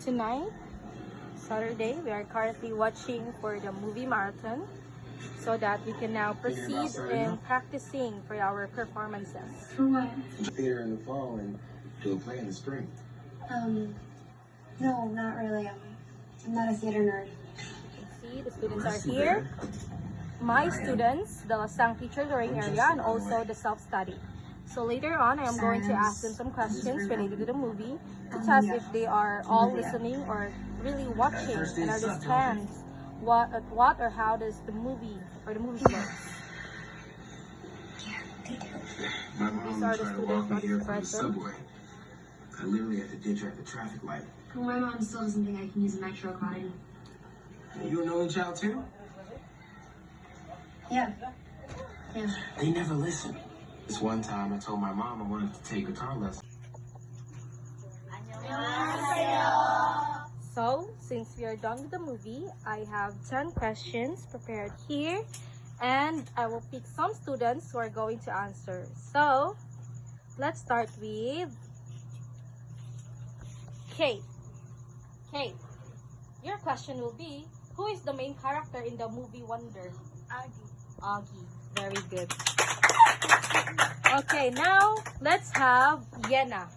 tonight, Saturday, we are currently watching for the movie marathon so that we can now proceed in practicing for our performances. For what? Theater in the fall and do a play in the spring. No, not really. I'm not a theater nerd. See, the students are here. My students, the Lasang teacher learning area, and also the self-study. So later on, I am going to ask them some questions related to the movie to test if they are all listening or really watching and understand what or how does the movie or the movie works. My mom These are the tried to walk me students here from the present. subway. I literally had to ditch her at the traffic light. Well, my mom still doesn't think I can use a metro card. You an only child too? Yeah. They never listen. This one time I told my mom I wanted to take guitar lessons. So, since we are done with the movie, I have 10 questions prepared here, and I will pick some students who are going to answer. So, let's start with Kate. Kate, your question will be, who is the main character in the movie Wonder? Augie. Very good. Okay, now let's have Yena.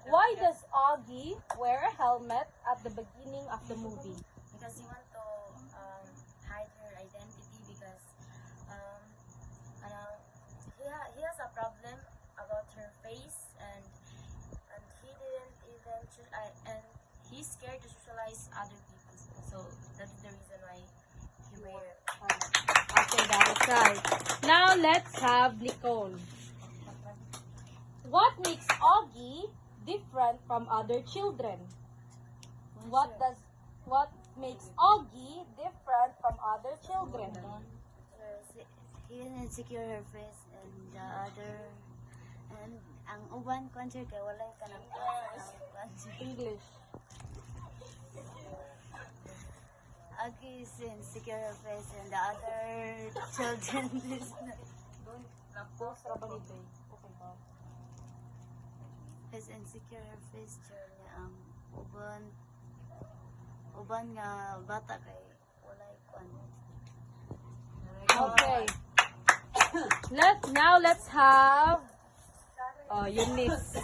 Why does Augie wear a helmet at the beginning of the movie? Because you want to hide her identity because he has a problem about her face and he didn't even and he's scared to socialize other people, so that's the reason why he wear helmet. Okay, that is right. Now let's have Nicole. What makes Augie different from other children? What makes Augie different from other children? He didn't secure her face and the other and ang uban concert kay walay kanang concert. English. Agi is insecure her face and the other children is not. Is insecure her face niya ang uban nga bata kay walay kwan. Okay. Let's have Eunice.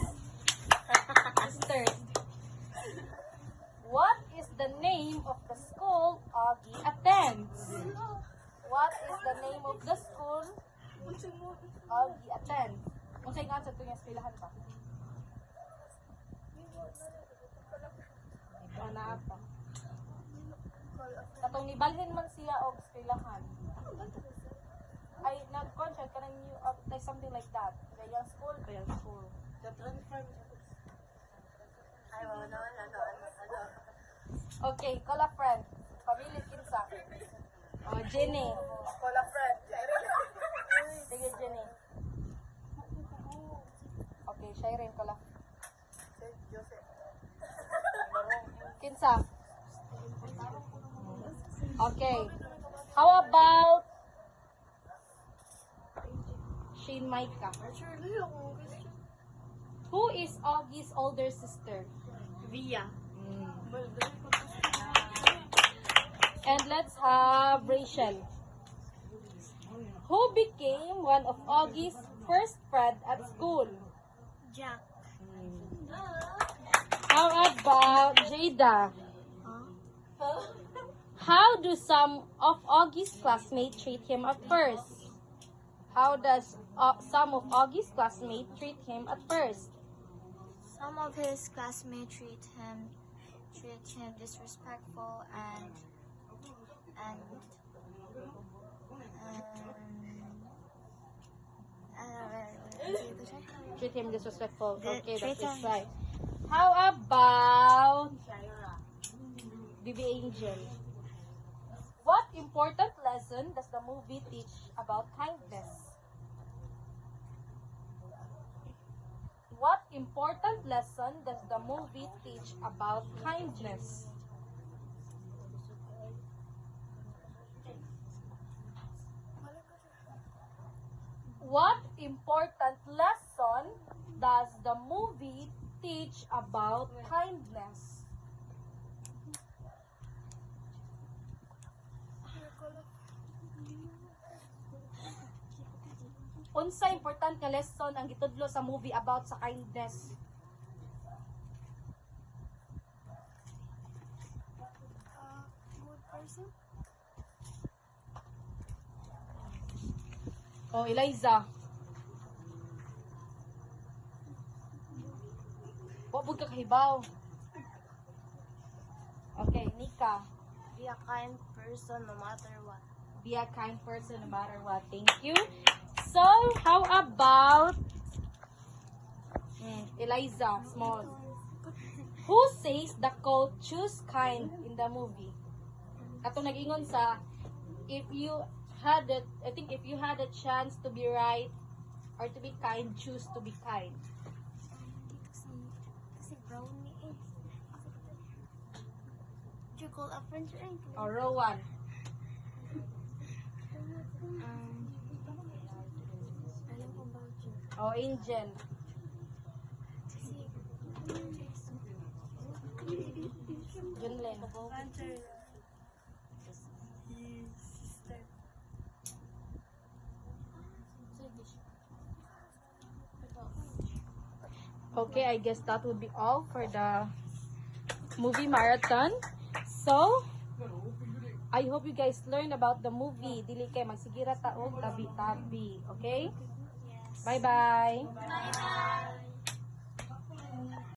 Sister. What is the name of the school Augie attends? What is the name of the school Augie attends? Kung sa'yo nga sa ito yung eskwelahan pa. Ito na ata. Katong nibalhin man siya o eskwelahan. Ay, nag-contract ka ng new, like something like that. Kaya school. Ay, wala. Okay, call a friend. Pabilit kinsa. Jenny. Call a friend. Sige, Jenny. Okay, Shireen, call a. Kinsa. Okay. How about Shane Maika? Who is Augie's older sister? Via. And let's have Rachel. Who became one of Augie's first friend at school? Jack. How about Jada? How do some of Augie's classmates treat him at first? How does some of Augie's classmates treat him at first? Some of his classmates treat him disrespectful and Treat him disrespectful. Okay, treat that is him- right. How about Bibi Angel? What important lesson does the movie teach about kindness? What important lesson does the movie teach about kindness? What important lesson does the movie teach about kindness? Unsa important nga lesson ang gitudlo sa movie about sa kindness? Good person? Oh, Eliza. Wa bud ka kahibaw. Okay, Nika. Be a kind person no matter what. Be a kind person no matter what. Thank you. So, how about Eliza, small. Who says the quote, choose kind in the movie? Kato nag-ingon sa, if you had it, I think if you had a chance to be right or to be kind, choose to be kind. Kasi brownie eh. Did you call a friend eh? Or Rowan. Alam ko about you. O Angel. Junlen. Sister. Okay, I guess that would be all for the movie marathon. So, I hope you guys learned about the movie. Dili kay magsigira taog tabi-tabi. Okay? Bye-bye. Bye-bye.